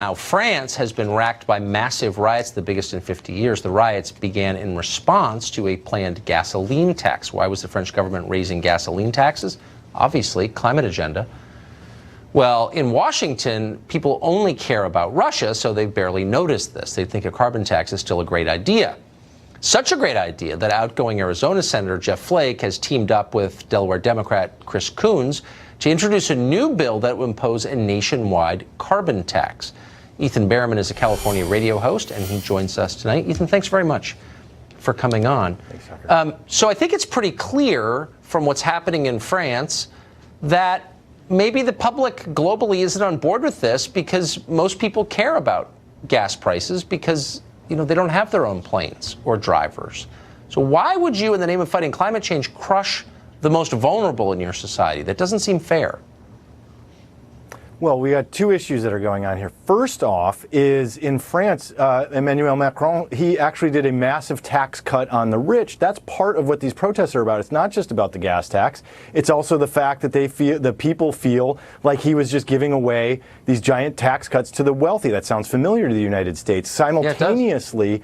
Now, France has been racked by massive riots, the biggest in 50 years. The riots began in response to a planned gasoline tax. Why was the French government raising gasoline taxes? Obviously, climate agenda. Well, in Washington, people only care about Russia, so they barely notice this. They think a carbon tax is still a great idea. Such a great idea that outgoing Arizona Senator Jeff Flake has teamed up with Delaware Democrat Chris Coons to introduce a new bill that would impose a nationwide carbon tax. Ethan Berriman is a California radio host, and he joins us tonight. Ethan, thanks very much for coming on. Thanks, Tucker. So I think it's pretty clear from what's happening in France that maybe the public globally isn't on board with this because most people care about gas prices because, you know, they don't have their own planes or drivers. So why would you, in the name of fighting climate change, crush the most vulnerable in your society? That doesn't seem fair. Well, we got two issues that are going on here. First off is in France, Emmanuel Macron, he actually did a massive tax cut on the rich. That's part of what these protests are about. It's not just about the gas tax. It's also the fact that the people feel like he was just giving away these giant tax cuts to the wealthy. That sounds familiar to the United States. Simultaneously,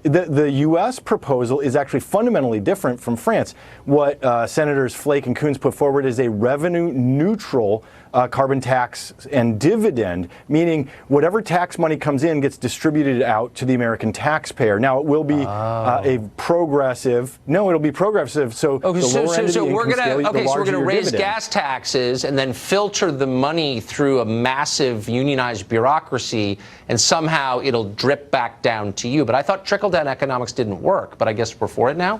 the U.S. proposal is actually fundamentally different from France. What Senators Flake and Coons put forward is a revenue-neutral carbon tax and dividend, meaning whatever tax money comes in gets distributed out to the American taxpayer. Now, it will be a progressive. No, it'll be progressive. So the lower end of the income scale, so we're going to raise dividend. gas taxes and then filter the money through a massive unionized bureaucracy, and somehow it'll drip back down to you. But I thought trickle-down economics didn't work, but I guess we're for it now?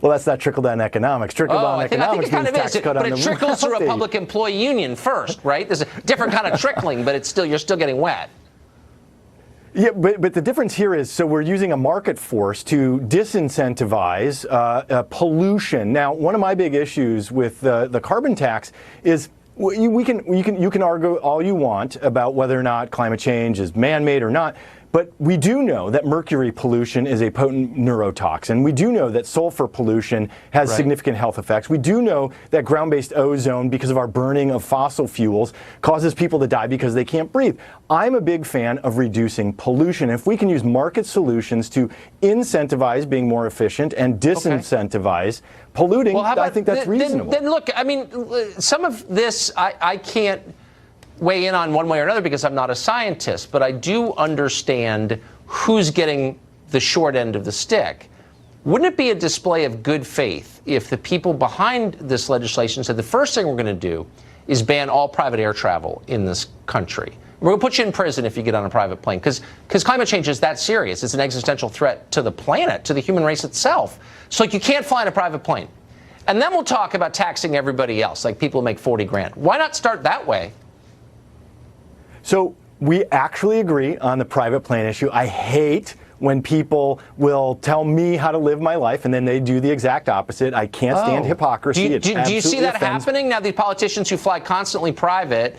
Well, that's not trickle-down economics. Trickle-down economics means tax cut on the wealthy. But it trickles through a public employee union first, right? There's a different kind of trickling, but you're still getting wet. Yeah, but the difference here is, so we're using a market force to disincentivize pollution. Now, one of my big issues with the carbon tax is you can argue all you want about whether or not climate change is man-made or not. But we do know that mercury pollution is a potent neurotoxin. We do know that sulfur pollution has significant health effects. We do know that ground-based ozone, because of our burning of fossil fuels, causes people to die because they can't breathe. I'm a big fan of reducing pollution. If we can use market solutions to incentivize being more efficient and disincentivize polluting, I think that's reasonable. Then look, I mean, some of this I can't weigh in on one way or another because I'm not a scientist, but I do understand who's getting the short end of the stick. Wouldn't it be a display of good faith if the people behind this legislation said the first thing we're going to do is ban all private air travel in this country? We're going to put you in prison if you get on a private plane because climate change is that serious. It's an existential threat to the planet, to the human race itself. So like, you can't fly in a private plane. And then we'll talk about taxing everybody else, like people who make 40 grand. Why not start that way? So we actually agree on the private plane issue. I hate when people will tell me how to live my life and then they do the exact opposite. I can't stand hypocrisy. Do you see that happening now? These politicians who fly constantly private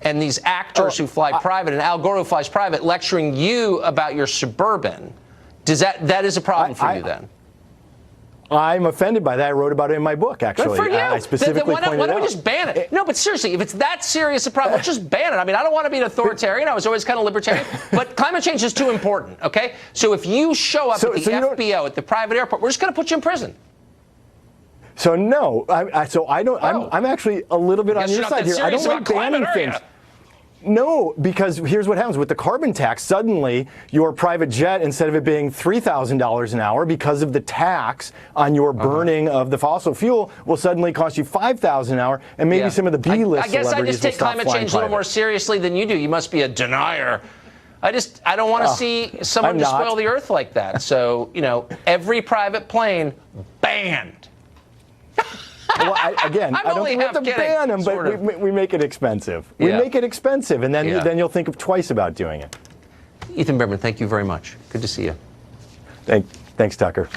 and these actors who fly private and Al Gore who flies private lecturing you about your Suburban. That is a problem for you then? I'm offended by that. I wrote about it in my book, actually. Good for you. I specifically pointed out. Why don't we just ban it? No, but seriously, if it's that serious a problem, let's just ban it. I mean, I don't want to be an authoritarian. I was always kind of libertarian. But climate change is too important, okay? So if you show up at the FBO, at the private airport, we're just going to put you in prison. So no, I'm actually a little bit on your side here. I don't like banning things. No, because here's what happens with the carbon tax. Suddenly, your private jet, instead of it being $3,000 an hour because of the tax on your burning of the fossil fuel, will suddenly cost you $5,000 an hour, and maybe some of the B-list celebrities will stop flying private. I guess I just take climate change a little more seriously than you do. You must be a denier. I don't want to see someone despoil the earth like that. So, you know, every private plane banned. Well, I don't have to ban them, but we make it expensive. We make it expensive, and then you'll think twice about doing it. Ethan Berriman, thank you very much. Good to see you. Thanks, Tucker.